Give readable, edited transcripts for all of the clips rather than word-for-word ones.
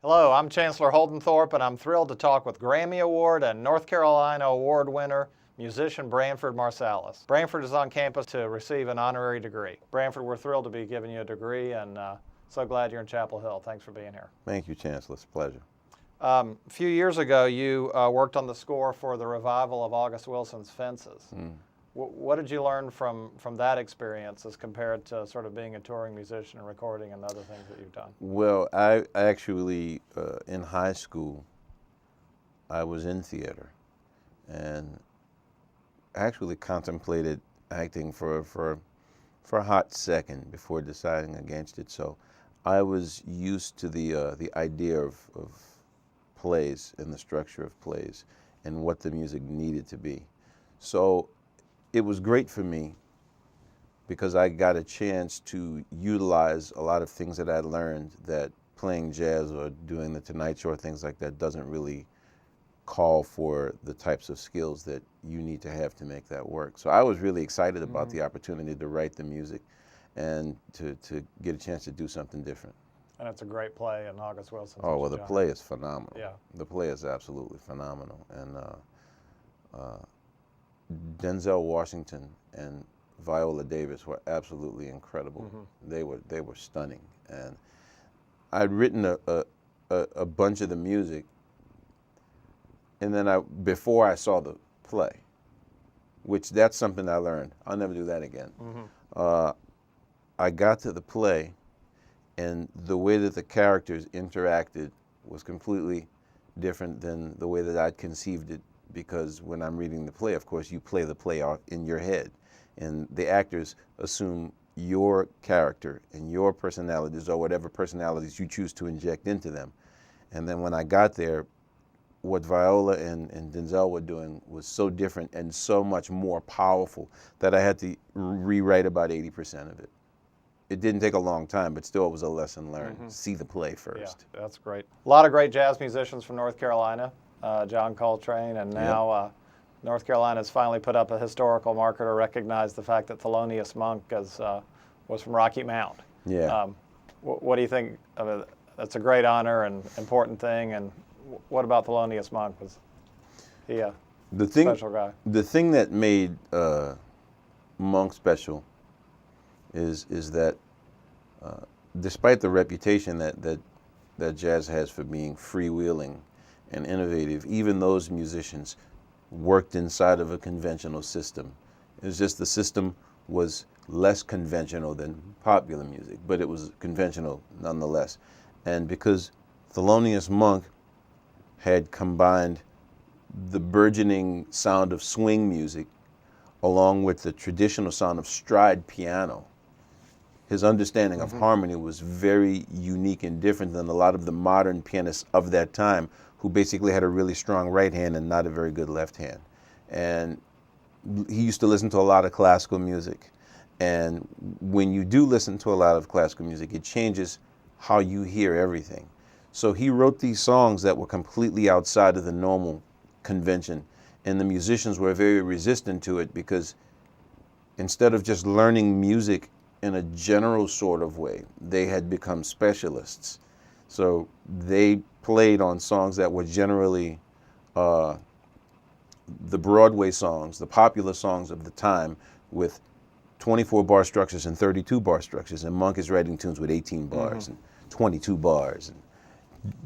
Hello, I'm Chancellor Holden Thorp, and I'm thrilled to talk with Grammy Award and North Carolina Award winner, musician Branford Marsalis. Branford is on campus to receive an honorary degree. Branford, we're thrilled to be giving you a degree, and so glad you're in Chapel Hill. Thanks for being here. Thank you, Chancellor. It's a pleasure. A few years ago, you worked on the score for the revival of August Wilson's Fences. What did you learn from that experience as compared to sort of being a touring musician and recording and other things that you've done? Well, I actually, in high school, I was in theater and actually contemplated acting for a hot second before deciding against it. So I was used to the idea of plays and the structure of plays and what the music needed to be. So it was great for me because I got a chance to utilize a lot of things that I learned that playing jazz or doing the Tonight Show or things like that doesn't really call for the types of skills that you need to have to make that work. So I was really excited about the opportunity to write the music and to get a chance to do something different. And it's a great play in August Wilson. Oh, well, the play is phenomenal. Yeah. The play is absolutely phenomenal. And Denzel Washington and Viola Davis were absolutely incredible. They were stunning. And I'd written a bunch of the music, and then before I saw the play, which that's something I learned. I'll never do that again. I got to the play, and the way that the characters interacted was completely different than the way that I'd conceived it, because when I'm reading the play, of course, you play the play out in your head, and the actors assume your character and your personalities or whatever personalities you choose to inject into them. And then when I got there, what Viola and Denzel were doing was so different and so much more powerful that I had to rewrite about 80% of it. It didn't take a long time, but still it was a lesson learned. See the play first. Yeah, that's great. A lot of great jazz musicians from North Carolina, John Coltrane, and now North Carolina has finally put up a historical marker to recognize the fact that Thelonious Monk was from Rocky Mount. Yeah. What do you think of it? That's a great honor and important thing, and what about Thelonious Monk? Was he a special guy? The thing that made Monk special is that despite the reputation that jazz has for being freewheeling and innovative, even those musicians worked inside of a conventional system. It's just the system was less conventional than popular music, but it was conventional nonetheless. And because Thelonious Monk had combined the burgeoning sound of swing music along with the traditional sound of stride piano, his understanding of harmony was very unique and different than a lot of the modern pianists of that time, who basically had a really strong right hand and not a very good left hand. And he used to listen to a lot of classical music. And when you do listen to a lot of classical music, it changes how you hear everything. So he wrote these songs that were completely outside of the normal convention, and the musicians were very resistant to it because instead of just learning music in a general sort of way, they had become specialists. So they played on songs that were generally the Broadway songs, the popular songs of the time, with 24 bar structures and 32 bar structures, and Monk is writing tunes with 18 bars and 22 bars and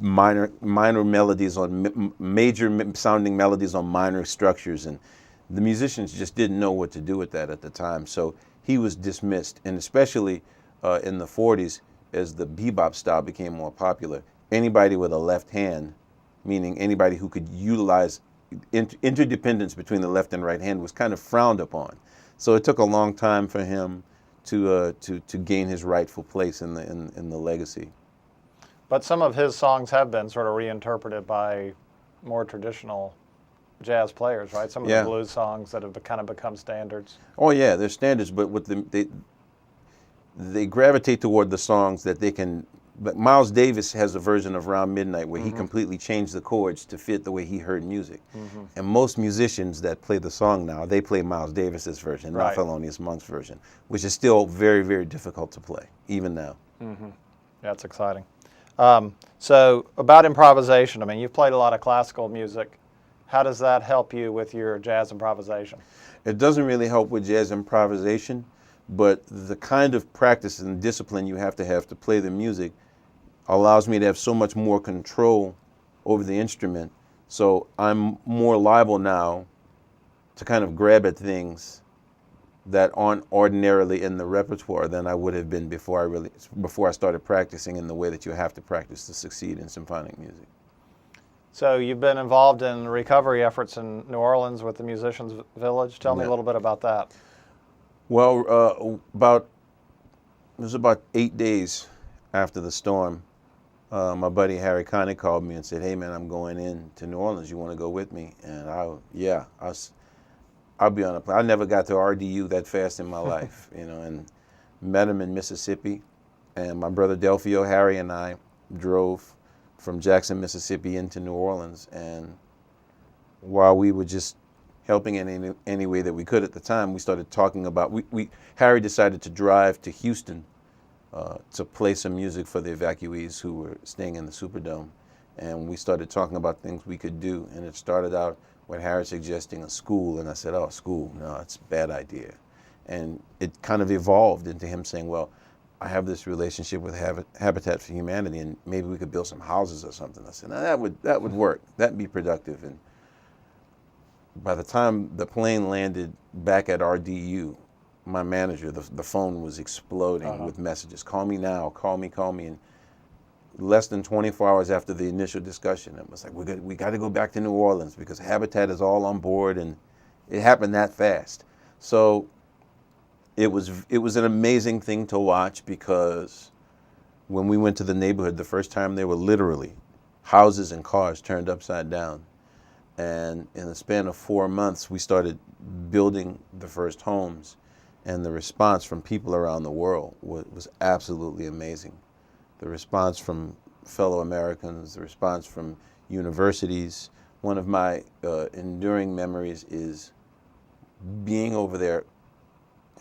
minor melodies on major sounding melodies on minor structures, and the musicians just didn't know what to do with that at the time. So he was dismissed, and especially in the 40s, as the bebop style became more popular, anybody with a left hand, meaning anybody who could utilize interdependence between the left and right hand, was kind of frowned upon. So it took a long time for him to gain his rightful place in the legacy. But some of his songs have been sort of reinterpreted by more traditional jazz players, right? Some of the blues songs that have kind of become standards. Oh yeah, they're standards, but they gravitate toward the songs that they can. But Miles Davis has a version of Round Midnight where he completely changed the chords to fit the way he heard music. And most musicians that play the song now, they play Miles Davis's version, not Thelonious Monk's version, which is still very, very difficult to play, even now. That's exciting. So about improvisation, I mean, you've played a lot of classical music. How does that help you with your jazz improvisation? It doesn't really help with jazz improvisation, but the kind of practice and discipline you have to play the music allows me to have so much more control over the instrument. So I'm more liable now to kind of grab at things that aren't ordinarily in the repertoire than I would have been before I started practicing in the way that you have to practice to succeed in symphonic music. So you've been involved in recovery efforts in New Orleans with the Musicians Village. Tell me a Yeah. little bit about that. Well, it was about 8 days after the storm. My buddy Harry Connick called me and said, "Hey man, I'm going in to New Orleans. You want to go with me?" And I'll be on a plane. I never got to RDU that fast in my life, and met him in Mississippi. And my brother Delphio, Harry, and I drove from Jackson, Mississippi into New Orleans. And while we were just helping in any way that we could at the time, we started talking about, Harry decided to drive to Houston to play some music for the evacuees who were staying in the Superdome. And we started talking about things we could do. And it started out with Harry suggesting a school. And I said, "Oh, school, no, it's a bad idea." And it kind of evolved into him saying, "Well, I have this relationship with Habitat for Humanity, and maybe we could build some houses or something." I said, "No, that would work. That'd be productive." And by the time the plane landed back at RDU, my manager, the phone was exploding with messages. "Call me now, call me. And less than 24 hours after the initial discussion, it was like, we got to go back to New Orleans because Habitat is all on board, and it happened that fast. So it was an amazing thing to watch, because when we went to the neighborhood the first time, there were literally houses and cars turned upside down. And in the span of 4 months, we started building the first homes, and the response from people around the world was absolutely amazing. The response from fellow Americans, the response from universities. One of my enduring memories is being over there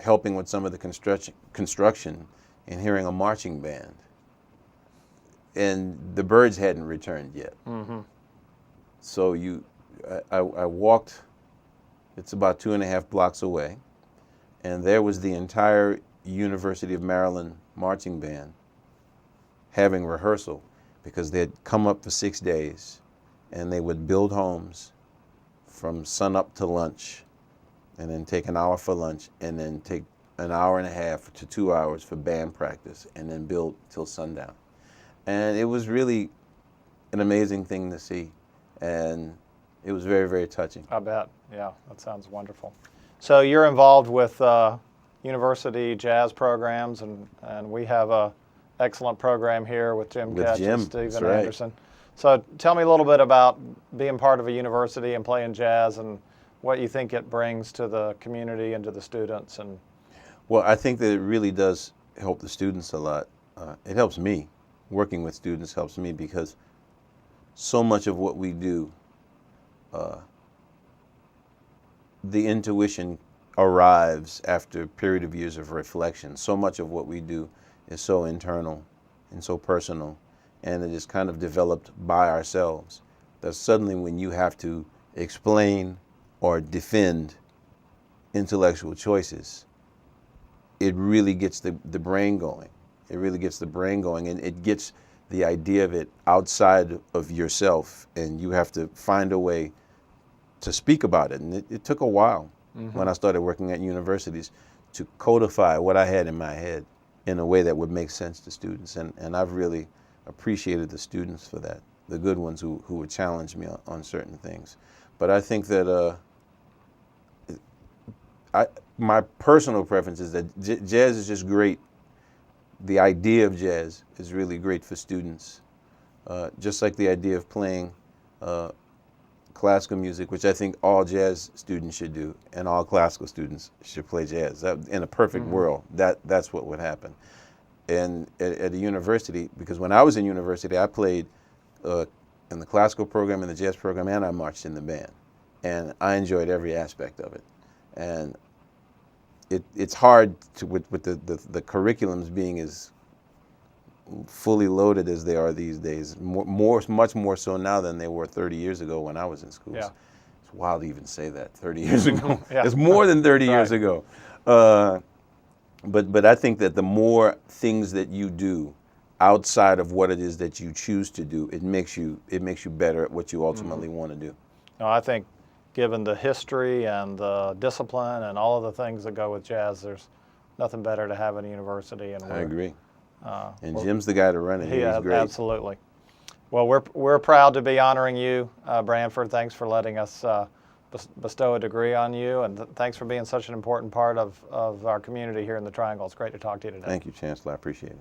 helping with some of the construction and hearing a marching band. And the birds hadn't returned yet. Mm-hmm. So I walked, it's about 2.5 blocks away, and there was the entire University of Maryland marching band having rehearsal, because they had come up for 6 days, and they would build homes from sunup to lunch, and then take an hour for lunch, and then take an hour and a half to 2 hours for band practice, and then build till sundown. And it was really an amazing thing to see, and it was very, very touching. I bet. Yeah, that sounds wonderful. So you're involved with university jazz programs, and we have a excellent program here with Jim Ketch and Stephen Anderson. So tell me a little bit about being part of a university and playing jazz, and what you think it brings to the community and to the students. And well, I think that it really does help the students a lot. It helps me. Working with students helps me, because so much of what we do, the intuition arrives after a period of years of reflection. So much of what we do is so internal and so personal, and it is kind of developed by ourselves, that suddenly when you have to explain or defend intellectual choices, it really gets the brain going. It really gets the brain going, and it gets the idea of it outside of yourself, and you have to find a way to speak about it. And it took a while when I started working at universities to codify what I had in my head in a way that would make sense to students. And I've really appreciated the students for that, the good ones who would challenge me on certain things. But I think that my personal preference is that jazz is just great. The idea of jazz is really great for students, just like the idea of playing classical music, which I think all jazz students should do, and all classical students should play jazz. In a perfect world, that's what would happen. And at a university, because when I was in university, I played in the classical program, in the jazz program, and I marched in the band. And I enjoyed every aspect of it. And it's hard to, with the curriculums being as fully loaded as they are these days. Much more so now than they were 30 years ago when I was in school. Yeah. It's wild to even say that 30 years ago. Yeah. It's more than 30 years Right. ago. But I think that the more things that you do outside of what it is that you choose to do, it makes you better at what you ultimately want to do. No, I think given the history and the discipline and all of the things that go with jazz, there's nothing better to have in a university. And I agree. And we're- Jim's the guy to run it. Yeah, He's great. absolutely. Well, we're proud to be honoring you, Branford. Thanks for letting us bestow a degree on you, and thanks for being such an important part of our community here in the Triangle. It's great to talk to you today. Thank you, Chancellor. I appreciate it.